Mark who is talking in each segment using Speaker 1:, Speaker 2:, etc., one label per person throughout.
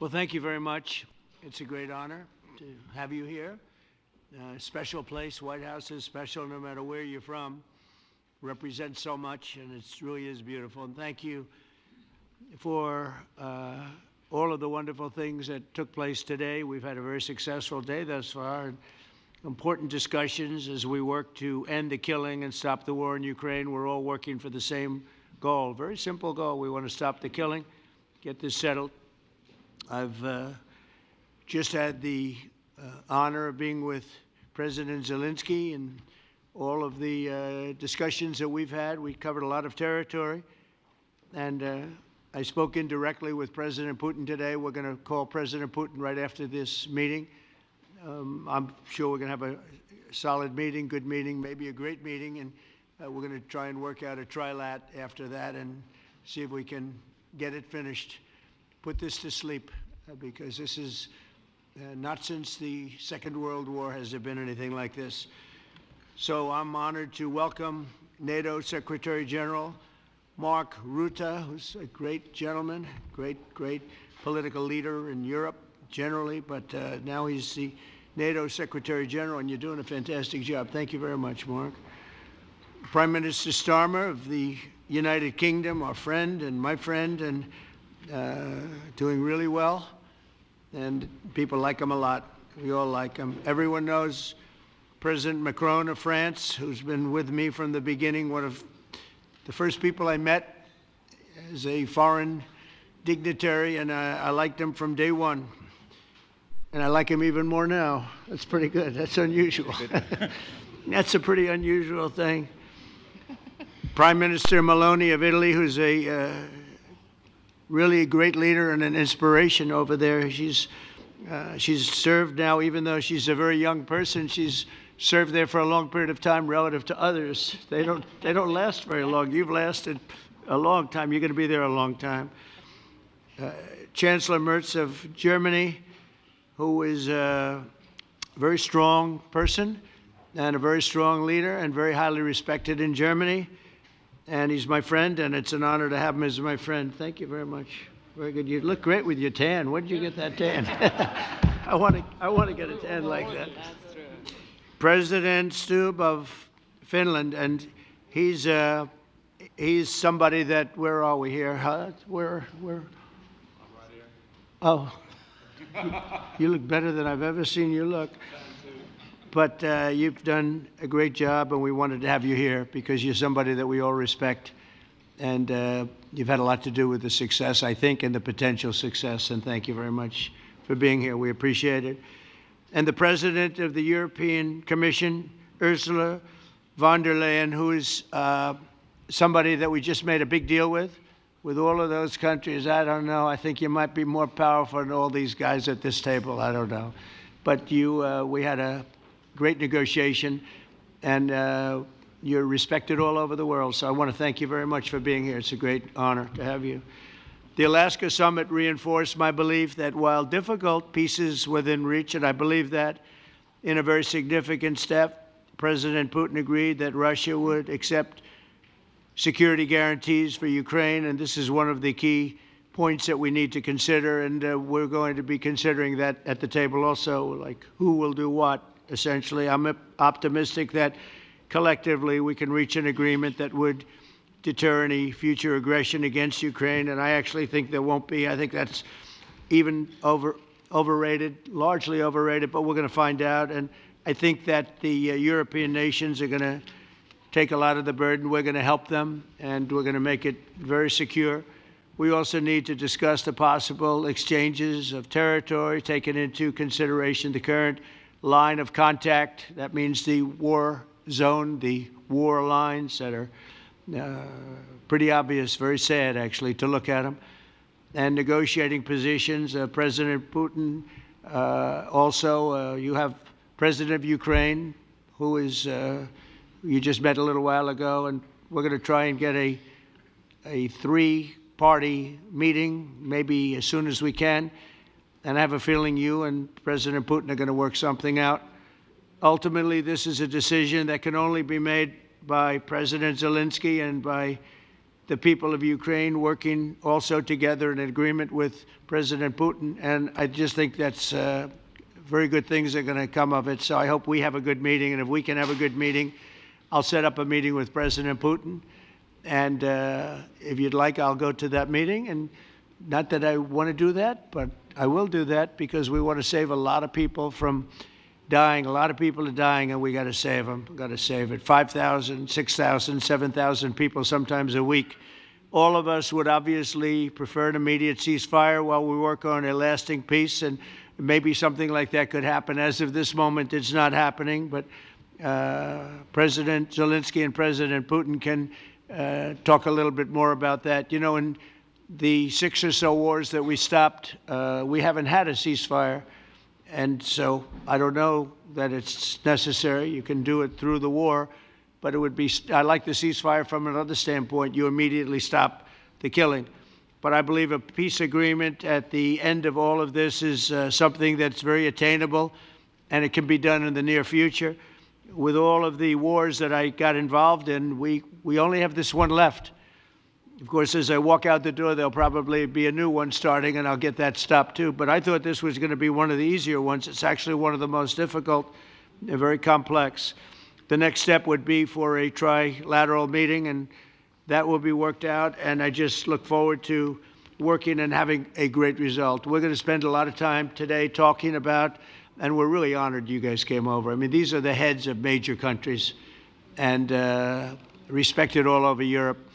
Speaker 1: Well, thank you very much. It's a great honor to have you here. Special place. White House is special no matter where you're from. Represents so much, and it really is beautiful. And thank you for all of the wonderful things that took place today. We've had a very successful day thus far. And important discussions as we work to end the killing and stop the war in Ukraine. We're all working for the same goal, very simple goal. We want to stop the killing, get this settled. I've just had the honor of being with President Zelensky and all of the discussions that we've had. We covered a lot of territory, and I spoke indirectly with President Putin today. We're going to call President Putin right after this meeting. I'm sure we're going to have a solid meeting, good meeting, maybe a great meeting, and we're going to try and work out a trilat after that and see if we can get it finished, put this to sleep, because this is not since the Second World War has there been anything like this. So I'm honored to welcome NATO Secretary General Mark Rutte, who's a great gentleman, great political leader in Europe generally, but now he's the NATO Secretary General, and you're doing a fantastic job. Thank you very much, Mark. Prime Minister Starmer of the United Kingdom, our friend and my friend, and doing really well, and people like him a lot. We all like him. Everyone knows President Macron of France, who's been with me from the beginning, one of the first people I met as a foreign dignitary, and I liked him from day one. And I like him even more now. That's pretty good. That's unusual. That's a pretty unusual thing. Prime Minister Meloni of Italy, who's a really a great leader and an inspiration over there. She's served now, even though she's a very young person, she's served there for a long period of time relative to others. They don't last very long. You've lasted a long time. You're going to be there a long time. Chancellor Merz of Germany, who is a very strong person and a very strong leader and very highly respected in Germany. And he's my friend, and it's an honor to have him as my friend. Thank you very much. Very good. You look great with your tan. Where did you get that tan? I want to get a tan like that. President Snubbed of Finland, and he's somebody that, where are we here? Where? I'm right here. Oh. You look better than I've ever seen you look. But you've done a great job, and we wanted to have you here because you're somebody that we all respect. And you've had a lot to do with the success, I think, and the potential success. And thank you very much for being here. We appreciate it. And the President of the European Commission, Ursula von der Leyen, who is somebody that we just made a big deal with all of those countries. I don't know. I think you might be more powerful than all these guys at this table. I don't know. But we had a great negotiation, and you're respected all over the world. So I want to thank you very much for being here. It's a great honor to have you. The Alaska Summit reinforced my belief that while difficult, peace is within reach, and I believe that in a very significant step, President Putin agreed that Russia would accept security guarantees for Ukraine, and this is one of the key points that we need to consider, and we're going to be considering that at the table also, like who will do what, essentially. I'm optimistic that collectively we can reach an agreement that would deter any future aggression against Ukraine, and I actually think there won't be. I think that's even overrated, largely overrated, but we're going to find out, and I think that the European nations are going to take a lot of the burden. We're going to help them, and we're going to make it very secure. We also need to discuss the possible exchanges of territory, taking into consideration the current line of contact. That means the war zone, the war lines that are pretty obvious, very sad, actually, to look at them. And negotiating positions. President Putin, also, you have President of Ukraine, who is you just met a little while ago, and we're going to try and get a three-party meeting, maybe as soon as we can. And I have a feeling you and President Putin are going to work something out. Ultimately, this is a decision that can only be made by President Zelensky and by the people of Ukraine working also together in agreement with President Putin. And I just think that's very good things are going to come of it. So I hope we have a good meeting. And if we can have a good meeting, I'll set up a meeting with President Putin. And if you'd like, I'll go to that meeting. And not that I want to do that, but I will do that because we want to save a lot of people from dying. A lot of people are dying, and we got to save them. We've got to save it. 5,000, 6,000, 7,000 people sometimes a week. All of us would obviously prefer an immediate ceasefire while we work on a lasting peace, and maybe something like that could happen. As of this moment, it's not happening, but President Zelensky and President Putin can talk a little bit more about that. You know, in the 6 or so wars that we stopped, we haven't had a ceasefire. And so I don't know that it's necessary. You can do it through the war, but it would be, I like the ceasefire from another standpoint. You immediately stop the killing. But I believe a peace agreement at the end of all of this is something that's very attainable, and it can be done in the near future. With all of the wars that I got involved in, we only have this one left. Of course, as I walk out the door, there'll probably be a new one starting, and I'll get that stopped too. But I thought this was going to be one of the easier ones. It's actually one of the most difficult and very complex. The next step would be for a trilateral meeting, and that will be worked out. And I just look forward to working and having a great result. We're going to spend a lot of time today talking about, and we're really honored you guys came over. I mean, these are the heads of major countries and respected all over Europe.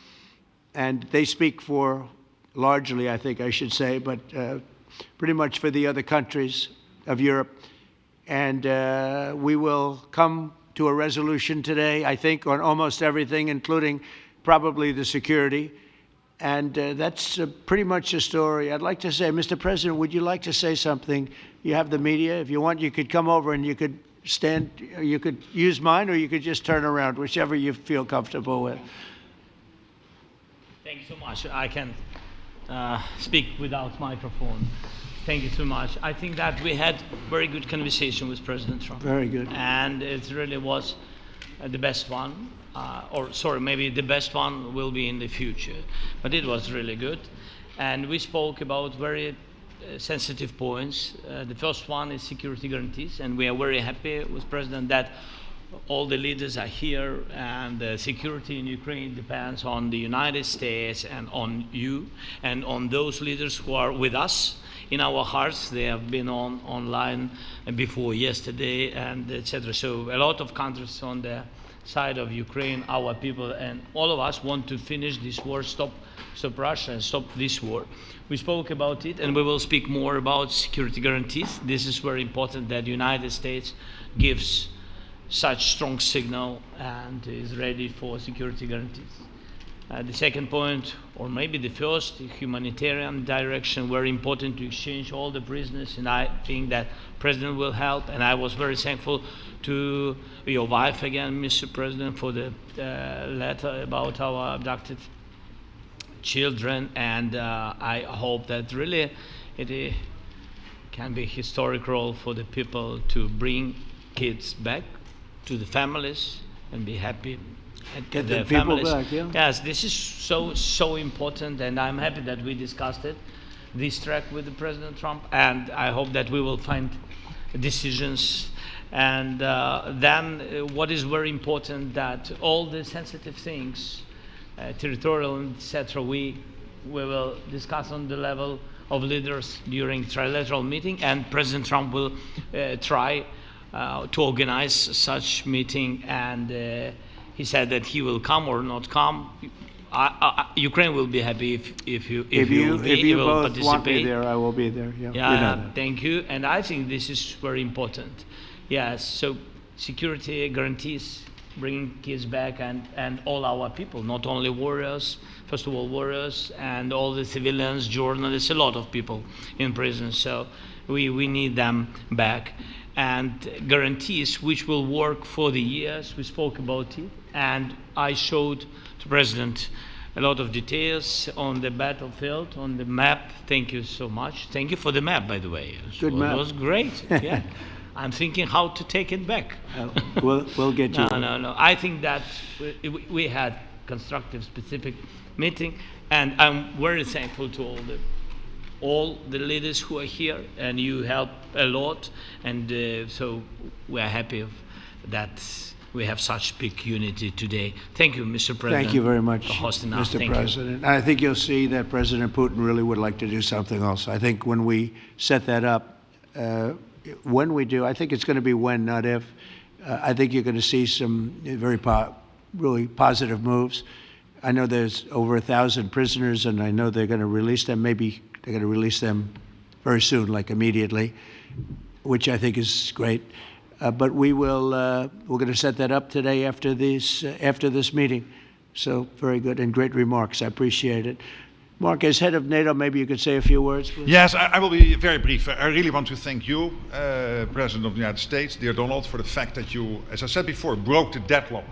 Speaker 1: And they speak for, largely, I think I should say, but pretty much for the other countries of Europe. And we will come to a resolution today, I think, on almost everything, including probably the security. And that's pretty much the story. I'd like to say, Mr. President, would you like to say something? You have the media. If you want, you could come over and you could stand, you could use mine, or you could just turn around, whichever you feel comfortable with.
Speaker 2: Thank you so much. I can speak without microphone. Thank you so much. I think that we had very good conversation with President Trump.
Speaker 1: Very good.
Speaker 2: And it really was the best one. Or sorry, maybe the best one will be in the future. But it was really good. And we spoke about very sensitive points. The first one is security guarantees. And we are very happy with President that all the leaders are here, and the security in Ukraine depends on the United States and on you and on those leaders who are with us in our hearts. They have been online before yesterday, and etc. So a lot of countries on the side of Ukraine, our people, and all of us want to finish this war, stop Russia and stop this war. We spoke about it, and we will speak more about security guarantees. This is very important that the United States gives such strong signal and is ready for security guarantees. The second point, or maybe the first, the humanitarian direction, very important to exchange all the prisoners, and I think that President will help. And I was very thankful to your wife again, Mr. President, for the letter about our abducted children, and I hope that really it can be a historic role for the people to bring kids back to the families and be happy at
Speaker 1: Get
Speaker 2: their
Speaker 1: the people
Speaker 2: families.
Speaker 1: back, yeah.
Speaker 2: Yes, this is so important, and I'm happy that we discussed it, this track with the President Trump, and I hope that we will find decisions. And then what is very important, that all the sensitive things, territorial, etc., we will discuss on the level of leaders during trilateral meeting, and President Trump will try to organize such meeting, and he said that he will come or not come. Ukraine will be happy if you will
Speaker 1: both
Speaker 2: participate.
Speaker 1: Want me there, I will be there. Yeah,
Speaker 2: Yeah,
Speaker 1: you know that.
Speaker 2: thank you. And I think this is very important. Yes, so security guarantees, bringing kids back, and all our people, not only warriors, first of all warriors, and all the civilians, journalists, a lot of people in prison. So we need them back. And guarantees which will work for the years. We spoke about it, and I showed to President a lot of details on the battlefield, on the map. Thank you so much. Thank you for the map, by the way.
Speaker 1: Good map.
Speaker 2: It was great. Yeah, I'm thinking how to take it back.
Speaker 1: We'll get you.
Speaker 2: No. I think that we had constructive, specific meeting, and I'm very thankful to all the leaders who are here, and you help a lot, and so we are happy that we have such big unity today. Thank you, Mr. President.
Speaker 1: Thank you very much,
Speaker 2: for hosting us.
Speaker 1: Mr. President. I think you'll see that President Putin really would like to do something else. I think when we set that up, when we do, I think it's going to be when, not if. I think you're going to see some really positive moves. I know there's over 1,000 prisoners, and I know they're going to release them. Maybe they're going to release them very soon, like immediately, which I think is great. But we're going to set that up today after this meeting. So very good and great remarks. I appreciate it. Mark, as head of NATO, maybe you could say a few words, please.
Speaker 3: Yes, I will be very brief. I really want to thank you, President of the United States, dear Donald, for the fact that you, as I said before, broke the deadlock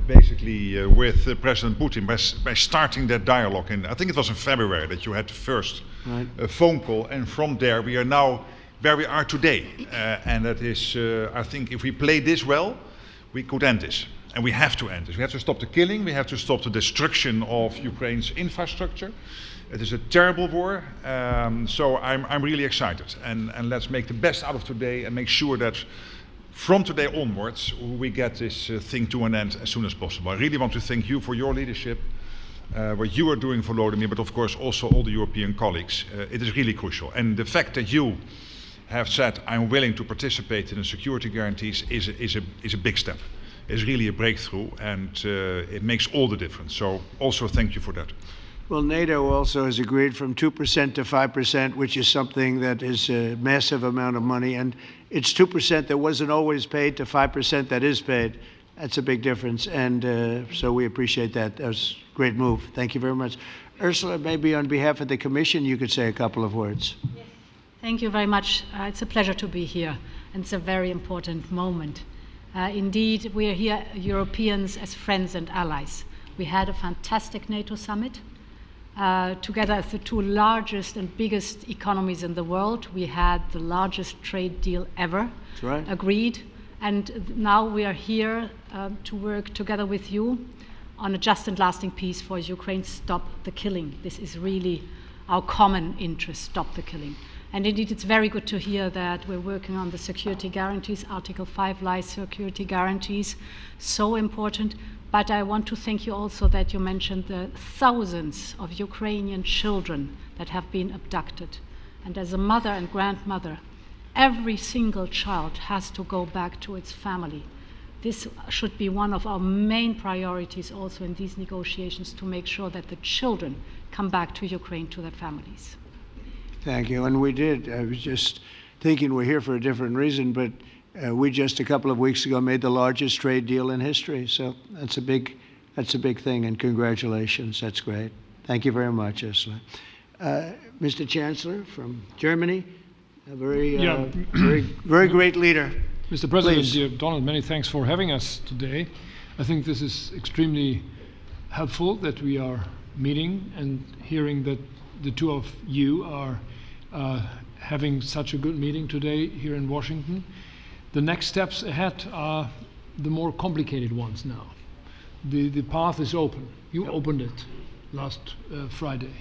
Speaker 3: basically with President Putin by starting that dialogue. And I think it was in February that you had the first phone call, and from there we are now where we are today. And that is, I think if we play this well, we could end this. And we have to end this. We have to stop the killing. We have to stop the destruction of Ukraine's infrastructure. It is a terrible war. So I'm really excited. And let's make the best out of today and make sure that from today onwards we get this thing to an end as soon as possible. I really want to thank you for your leadership, what you are doing for Volodymyr, but of course also all the European colleagues. It is really crucial. And the fact that you have said, I'm willing to participate in the security guarantees is a big step. Is really a breakthrough, and it makes all the difference. So also thank you for that.
Speaker 1: Well, NATO also has agreed from 2% to 5%, which is something that is a massive amount of money. And it's 2% that wasn't always paid to 5% that is paid. That's a big difference. And so we appreciate that. That was a great move. Thank you very much. Ursula, maybe on behalf of the Commission, you could say a couple of words.
Speaker 4: Yes. Thank you very much. It's a pleasure to be here. And it's a very important moment. Indeed, we are here, Europeans, as friends and allies. We had a fantastic NATO summit. Together as the two largest and biggest economies in the world, we had the largest trade deal ever agreed. And now we are here to work together with you on a just and lasting peace for Ukraine. Stop the killing. This is really our common interest, stop the killing. And indeed, it's very good to hear that we're working on the security guarantees, Article 5 lies security guarantees, so important. But I want to thank you also that you mentioned the thousands of Ukrainian children that have been abducted. And as a mother and grandmother, every single child has to go back to its family. This should be one of our main priorities also in these negotiations, to make sure that the children come back to Ukraine, to their families.
Speaker 1: Thank you. And we did. I was just thinking we're here for a different reason, but we just a couple of weeks ago made the largest trade deal in history. So that's a big thing, and congratulations. That's great. Thank you very much, Ursula. Mr. Chancellor from Germany, a very great leader.
Speaker 5: Mr. President,
Speaker 1: Please.
Speaker 5: dear Donald, many thanks for having us today. I think this is extremely helpful that we are meeting and hearing that the two of you are having such a good meeting today here in Washington. The next steps ahead are the more complicated ones now. The path is open. You opened it last Friday.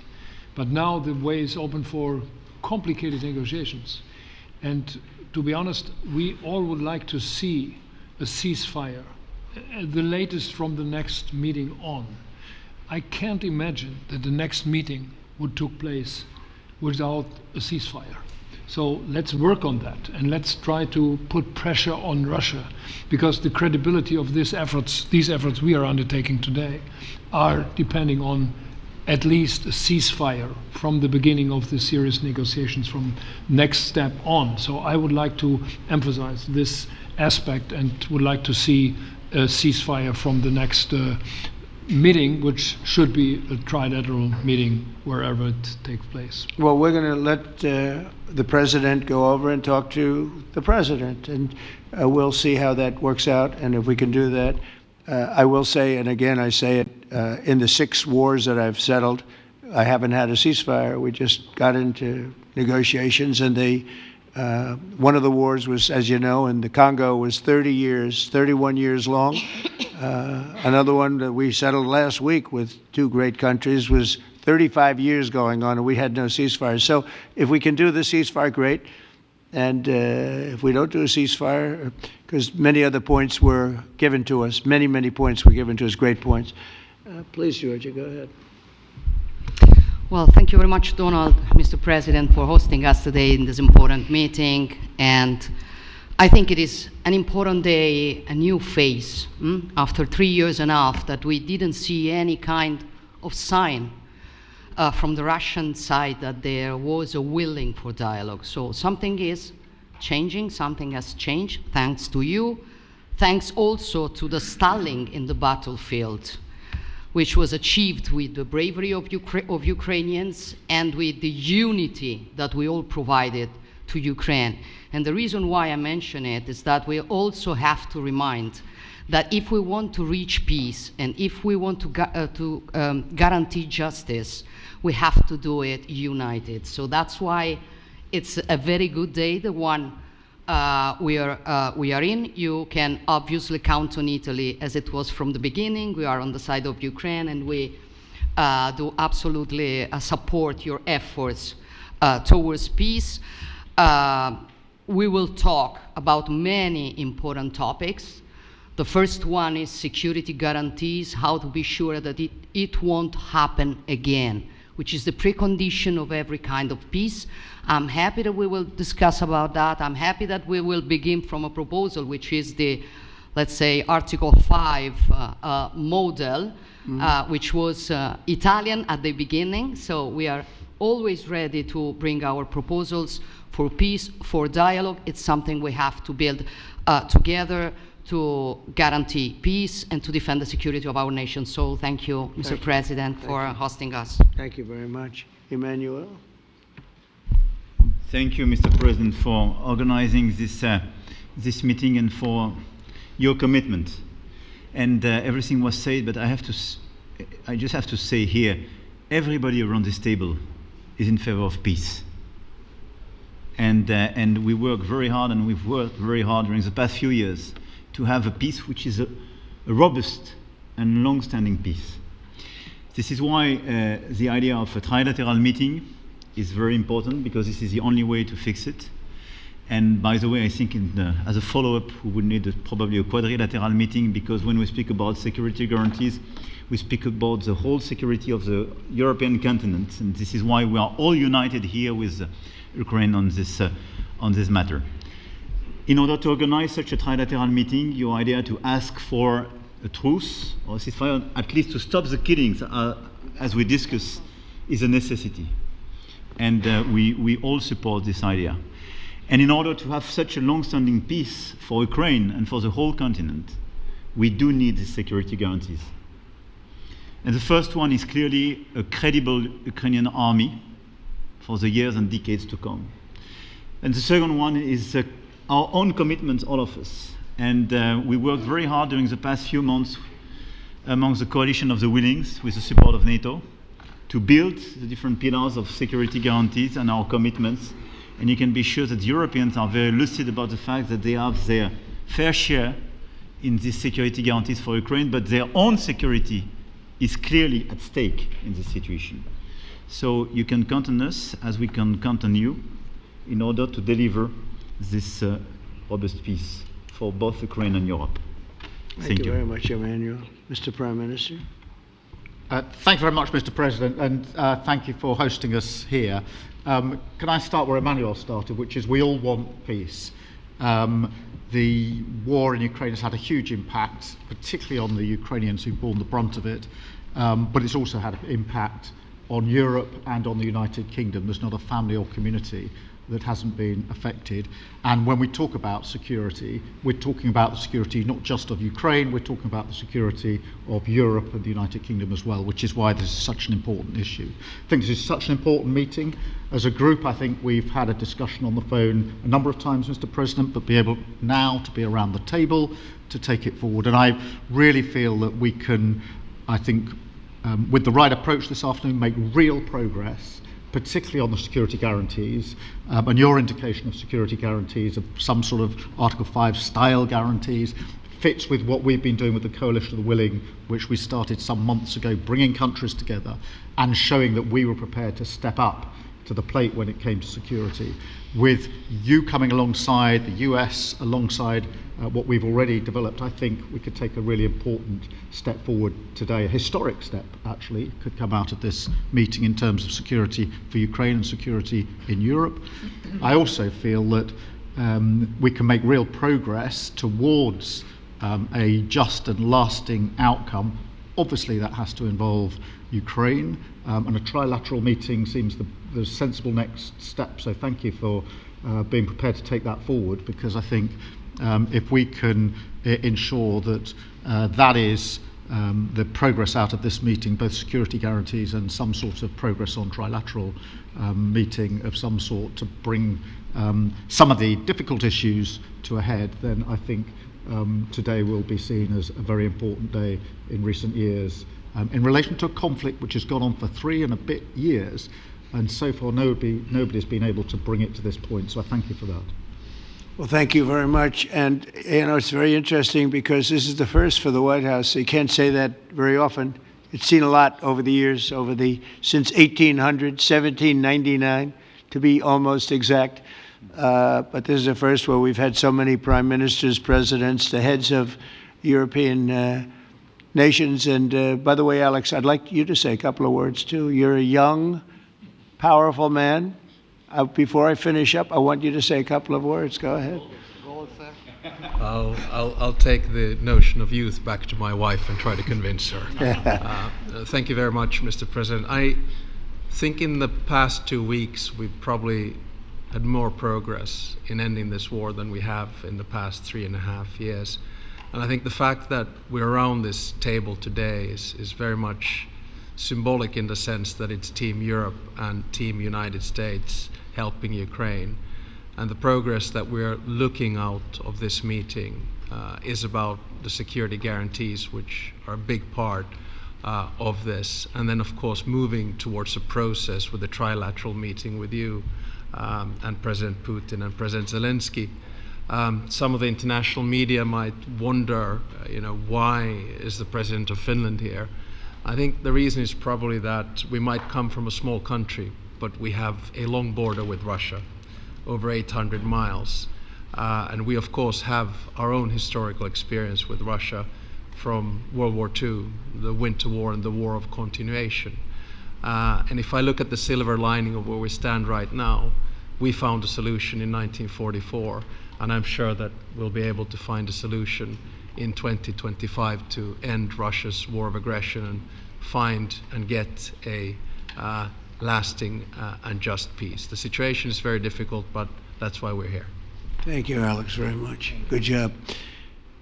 Speaker 5: But now the way is open for complicated negotiations. And to be honest, we all would like to see a ceasefire, the latest from the next meeting on. I can't imagine that the next meeting would take place without a ceasefire. So let's work on that, and let's try to put pressure on Russia, because the credibility of these efforts we are undertaking today are depending on at least a ceasefire from the beginning of the serious negotiations from next step on. So I would like to emphasize this aspect and would like to see a ceasefire from the next meeting, which should be a trilateral meeting wherever it takes place.
Speaker 1: Well, we're going to let the president go over and talk to the president, and we'll see how that works out, and if we can do that. I will say, and again I say it, in the 6 wars that I've settled, I haven't had a ceasefire. We just got into negotiations, and one of the wars was, as you know, in the Congo was 31 years long. Another one that we settled last week with two great countries was 35 years going on, and we had no ceasefire. So if we can do the ceasefire, great. And if we don't do a ceasefire, because many other points were given to us, many points were given to us, great points. Please, Georgia, go ahead.
Speaker 6: Well, thank you very much, Donald, Mr. President, for hosting us today in this important meeting. And I think it is an important day, a new phase, after 3 years and a half that we didn't see any kind of sign from the Russian side that there was a willing for dialogue. So something is changing, something has changed, thanks to you. Thanks also to the stalling in the battlefield, which was achieved with the bravery of Ukrainians and with the unity that we all provided to Ukraine. And the reason why I mention it is that we also have to remind that if we want to reach peace and if we want to guarantee justice, we have to do it united. So that's why it's a very good day, the one we are in. You can obviously count on Italy as it was from the beginning. We are on the side of Ukraine, and we do absolutely support your efforts towards peace. We will talk about many important topics. The first one is security guarantees, how to be sure that it won't happen again, which is the precondition of every kind of peace. I'm happy that we will discuss about that. I'm happy that we will begin from a proposal, which is the, let's say, Article 5 model, which was Italian at the beginning. So we are always ready to bring our proposals for peace, for dialogue. It's something we have to build together to guarantee peace and to defend the security of our nation. So thank you, Mr. President, for hosting us.
Speaker 1: Thank you very much. Emmanuel?
Speaker 7: Thank you, Mr. President, for organizing this meeting and for your commitment. And everything was said, but I just have to say here, everybody around this table is in favor of peace. And we work very hard, and we've worked very hard during the past few years to have a peace which is a robust and long-standing peace. This is why the idea of a trilateral meeting is very important, because this is the only way to fix it. And by the way, I think as a follow-up, we would need probably a quadrilateral meeting, because when we speak about security guarantees, we speak about the whole security of the European continent. And this is why we are all united here with Ukraine on this matter. In order to organize such a trilateral meeting, your idea to ask for a truce or ceasefire, at least to stop the killings, as we discussed, is a necessity. And we all support this idea. And in order to have such a long-standing peace for Ukraine and for the whole continent, we do need these security guarantees. And the first one is clearly a credible Ukrainian army for the years and decades to come. And the second one is our own commitment, all of us. And we worked very hard during the past few months amongst the coalition of the willings, with the support of NATO, to build the different pillars of security guarantees and our commitments. And you can be sure that the Europeans are very lucid about the fact that they have their fair share in these security guarantees for Ukraine, but their own security is clearly at stake in this situation. So you can count on us, as we can count on you, in order to deliver this robust peace for both Ukraine and Europe.
Speaker 1: Thank you very much, Emmanuel. Mr. Prime Minister?
Speaker 8: Thank you very much, Mr. President, and thank you for hosting us here. Can I start where Emmanuel started, which is we all want peace. The war in Ukraine has had a huge impact, particularly on the Ukrainians who've borne the brunt of it, but it's also had an impact on Europe and on the United Kingdom. There's not a family or community that hasn't been affected. And when we talk about security, we're talking about the security not just of Ukraine, we're talking about the security of Europe and the United Kingdom as well, which is why this is such an important issue. I think this is such an important meeting. As a group, I think we've had a discussion on the phone a number of times, Mr. President, but be able now to be around the table to take it forward. And I really feel that we can, I think, with the right approach this afternoon, make real progress, particularly on the security guarantees, and your indication of security guarantees, of some sort of Article 5 style guarantees, fits with what we've been doing with the Coalition of the Willing, which we started some months ago, bringing countries together and showing that we were prepared to step up to the plate when it came to security. With you coming alongside, the US alongside what we've already developed, I think we could take a really important step forward today. A historic step, actually, could come out of this meeting in terms of security for Ukraine and security in Europe. I also feel that we can make real progress towards a just and lasting outcome. Obviously, that has to involve Ukraine, and a trilateral meeting seems the sensible next step. So thank you for being prepared to take that forward, because I think if we can ensure that that is the progress out of this meeting, both security guarantees and some sort of progress on trilateral meeting of some sort to bring some of the difficult issues to a head, then I think today will be seen as a very important day in recent years in relation to a conflict which has gone on for 3 and a bit years, and so far nobody's been able to bring it to this point, so I thank you for that.
Speaker 1: Well, thank you very much. And, it's very interesting because this is the first for the White House. You can't say that very often. It's seen a lot over the years, since 1800, 1799, to be almost exact. But this is the first where we've had so many prime ministers, presidents, the heads of European nations. And by the way, Alex, I'd like you to say a couple of words, too. You're a young, powerful man. Before I finish up, I want you to say a couple of words. Go ahead.
Speaker 9: I'll take the notion of youth back to my wife and try to convince her. Thank you very much, Mr. President. I think in the past 2 weeks, we've probably had more progress in ending this war than we have in the past 3.5 years. And I think the fact that we're around this table today is very much symbolic in the sense that it's Team Europe and Team United States helping Ukraine. And the progress that we're looking out of this meeting is about the security guarantees, which are a big part of this. And then, of course, moving towards a process with a trilateral meeting with you and President Putin and President Zelensky. Some of the international media might wonder, why is the President of Finland here? I think the reason is probably that we might come from a small country, but we have a long border with Russia, over 800 miles. And we, of course, have our own historical experience with Russia from World War II, the Winter War and the War of Continuation. And if I look at the silver lining of where we stand right now, we found a solution in 1944, and I'm sure that we'll be able to find a solution in 2025 to end Russia's war of aggression and find and get a lasting and just peace. The situation is very difficult, but that's why we're here.
Speaker 1: Thank you, Alex, very much. Good job.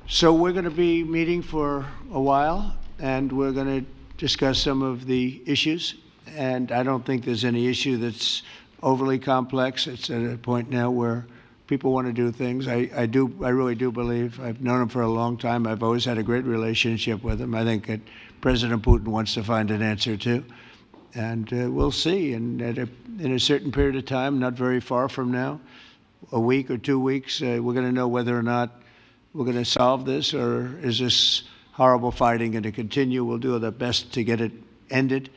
Speaker 1: So we're going to be meeting for a while, and we're going to discuss some of the issues. And I don't think there's any issue that's overly complex. It's at a point now where people want to do things. I really do believe. I've known him for a long time. I've always had a great relationship with him. I think that President Putin wants to find an answer too. And we'll see. And in a certain period of time, not very far from now, a week or 2 weeks, we're going to know whether or not we're going to solve this, or is this horrible fighting going to continue. We'll do our best to get it ended.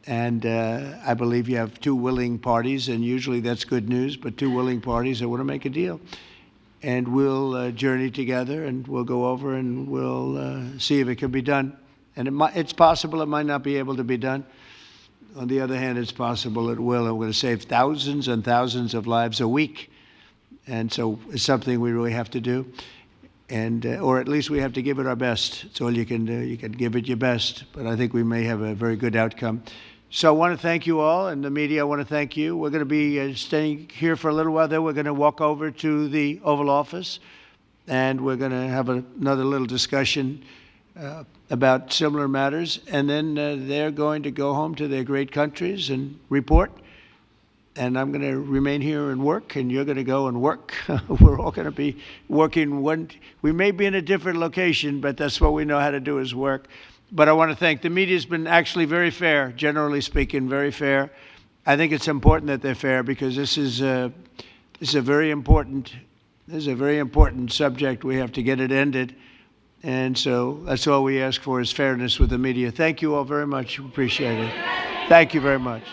Speaker 1: And I believe you have 2 willing parties, and usually that's good news, but 2 willing parties that want to make a deal. And we'll journey together, and we'll go over, and we'll see if it can be done. And it's possible it might not be able to be done. On the other hand, it's possible it will, and we're going to save thousands and thousands of lives a week. And so it's something we really have to do. And, or at least we have to give it our best. It's all you can do. You can give it your best, but I think we may have a very good outcome. So I want to thank you all, and the media, I want to thank you. We're going to be staying here for a little while. Then we're going to walk over to the Oval Office, and we're going to have another little discussion about similar matters. And then they're going to go home to their great countries and report. And I'm going to remain here and work, and you're going to go and work. We're all going to be working. We may be in a different location, but that's what we know how to do, is work. But I want to thank the media. Has been actually very fair, generally speaking, very fair. I think it's important that they're fair, because this is a very important subject. We have to get it ended. And so that's all we ask for is fairness with the media. Thank you all very much. Appreciate it. Thank you very much.